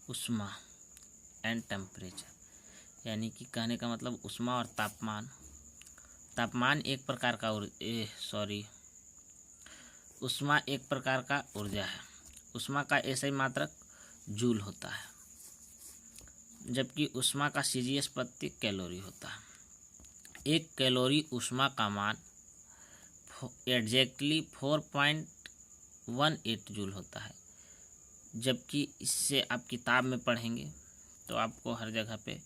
उष्मा and temperature, यानी कि कहने का मतलब उष्मा और तापमान। तापमान एक प्रकार का उष्मा एक प्रकार का ऊर्जा है। उष्मा का ऐसा ही मात्रक जूल होता है, जबकि उष्मा का सीजीएस प्रति कैलोरी होता है। एक कैलोरी उष्मा का मान एग्जैक्टली 4.18 जूल होता है, जबकि इससे आप किताब में पढ़ेंगे तो आपको हर जगह पे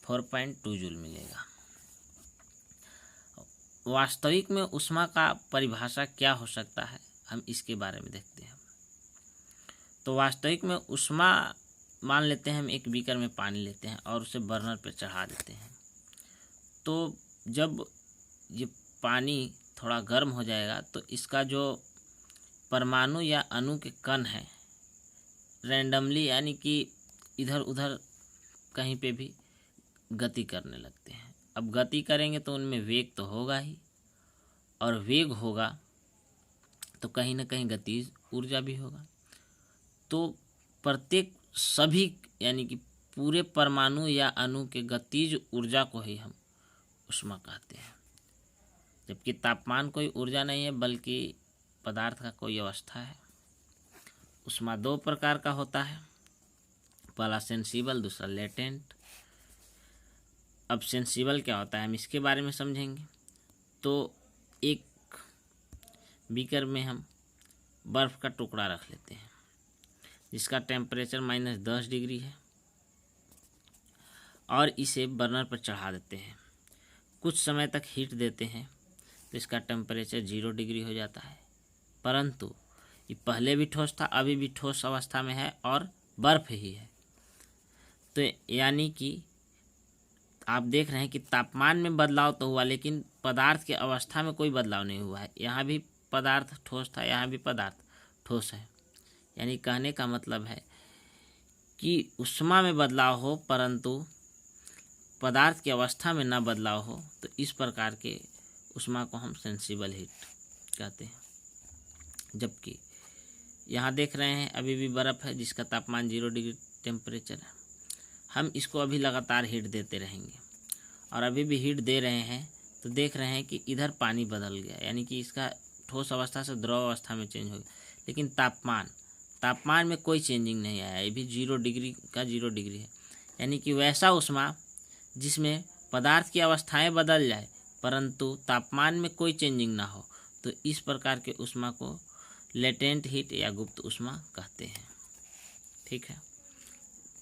4.2 जूल मिलेगा। वास्तविक में उष्मा का परिभाषा क्या हो सकता है, हम इसके बारे में देखते हैं। तो वास्तविक में उष्मा, मान लेते हैं हम एक बीकर में पानी लेते हैं और उसे बर्नर पे चढ़ा देते हैं। तो जब ये पानी थोड़ा गर्म हो जाएगा तो इसका जो परमाणु या अणु के कण हैं रैंडमली, यानी कि इधर उधर कहीं पे भी गति करने लगते हैं। अब गति करेंगे तो उनमें वेग तो होगा ही, और वेग होगा तो कहीं ना कहीं गतिज ऊर्जा भी होगा। तो प्रत्येक सभी यानी कि पूरे परमाणु या अणु के गतिज ऊर्जा को ही हम उष्मा कहते हैं, जबकि तापमान कोई ऊर्जा नहीं है बल्कि पदार्थ का कोई अवस्था है। उष्मा दो प्रकार का होता है, पहला सेंसिबल, दूसरा लेटेंट। अब सेंसिबल क्या होता है हम इसके बारे में समझेंगे। तो एक बीकर में हम बर्फ़ का टुकड़ा रख लेते हैं जिसका टेम्परेचर -10 डिग्री है, और इसे बर्नर पर चढ़ा देते हैं। कुछ समय तक हीट देते हैं तो इसका टेम्परेचर 0 डिग्री हो जाता है। परंतु ये पहले भी ठोस था, अभी भी ठोस अवस्था में है और बर्फ़ ही है। तो यानी कि आप देख रहे हैं कि तापमान में बदलाव तो हुआ, लेकिन पदार्थ की अवस्था में कोई बदलाव नहीं हुआ है। यहाँ भी पदार्थ ठोस था, यहाँ भी पदार्थ ठोस है। यानी कहने का मतलब है कि उष्मा में बदलाव हो परंतु पदार्थ की अवस्था में ना बदलाव हो, तो इस प्रकार के उष्मा को हम सेंसिबल हीट कहते हैं। जबकि यहाँ देख रहे हैं अभी भी बर्फ़ है जिसका तापमान 0 डिग्री टेम्परेचर है। हम इसको अभी लगातार हीट देते रहेंगे और अभी भी हीट दे रहे हैं, तो देख रहे हैं कि इधर पानी बदल गया, यानी कि इसका ठोस अवस्था से द्रव अवस्था में चेंज हो गया। लेकिन तापमान में कोई चेंजिंग नहीं आया, ये भी 0 डिग्री का 0 डिग्री है। यानी कि वैसा उष्मा जिसमें पदार्थ की अवस्थाएं बदल जाए परंतु तापमान में कोई चेंजिंग ना हो, तो इस प्रकार के उष्मा को लेटेंट हीट या गुप्त उष्मा कहते हैं। ठीक है,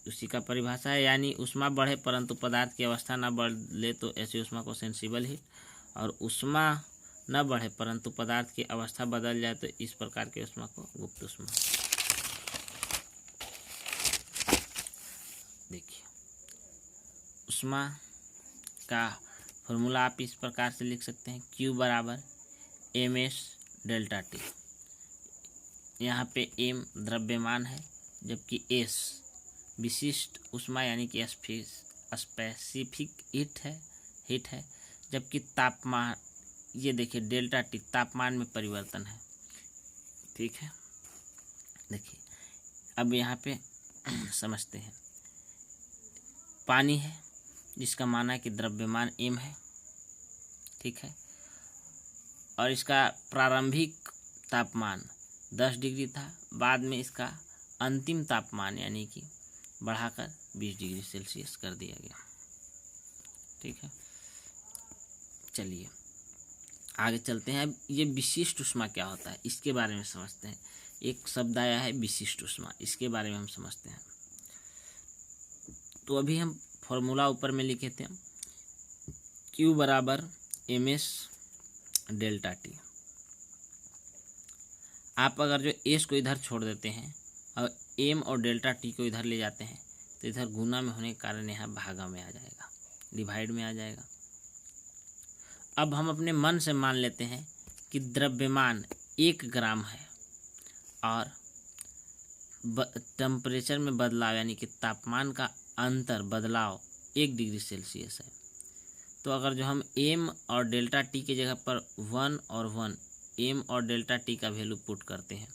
उसी का परिभाषा है। यानी उष्मा बढ़े परंतु पदार्थ की अवस्था न बदले तो ऐसी उष्मा को सेंसिबल हीट, और उष्मा न बढ़े परंतु पदार्थ की अवस्था बदल जाए तो इस प्रकार के उष्मा को गुप्त उष्मा। देखिए, उष्मा का फॉर्मूला आप इस प्रकार से लिख सकते हैं, Q बराबर ms डेल्टा टी। यहाँ पे m द्रव्यमान है जबकि S विशिष्ट उष्मा यानी कि स्पेसिफिक हीट है, जबकि तापमान, ये देखिए डेल्टा टी तापमान में परिवर्तन है। ठीक है, देखिए अब यहाँ पे समझते हैं। पानी है जिसका माना है कि द्रव्यमान m है, ठीक है, और इसका प्रारंभिक तापमान 10 डिग्री था, बाद में इसका अंतिम तापमान यानी कि बढ़ाकर 20 डिग्री सेल्सियस कर दिया गया। ठीक है, चलिए आगे चलते हैं। अब ये विशिष्ट उष्मा क्या होता है इसके बारे में समझते हैं। एक शब्द आया है विशिष्ट उष्मा, इसके बारे में हम समझते हैं। तो अभी हम फॉर्मूला ऊपर में लिखे थे, Q बराबर ms डेल्टा टी। आप अगर जो S को इधर छोड़ देते हैं और m और डेल्टा टी को इधर ले जाते हैं तो इधर गुना में होने के कारण यहाँ भागा में आ जाएगा, डिवाइड में आ जाएगा। अब हम अपने मन से मान लेते हैं कि द्रव्यमान 1 ग्राम है और टेम्परेचर में बदलाव यानी कि तापमान का अंतर बदलाव 1 डिग्री सेल्सियस है। तो अगर जो हम m और डेल्टा टी की जगह पर 1 और 1 m और डेल्टा टी का वैल्यू पुट करते हैं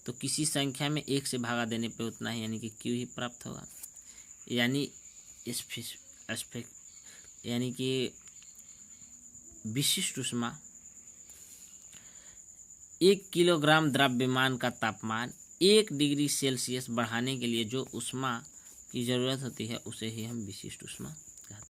तो किसी संख्या में 1 से भागा देने पे उतना ही यानी कि Q ही प्राप्त होगा। यानी यानी कि विशिष्ट ऊष्मा 1 किलोग्राम द्रव्यमान का तापमान 1 डिग्री सेल्सियस बढ़ाने के लिए जो ऊष्मा की ज़रूरत होती है उसे ही हम विशिष्ट ऊष्मा कहते हैं।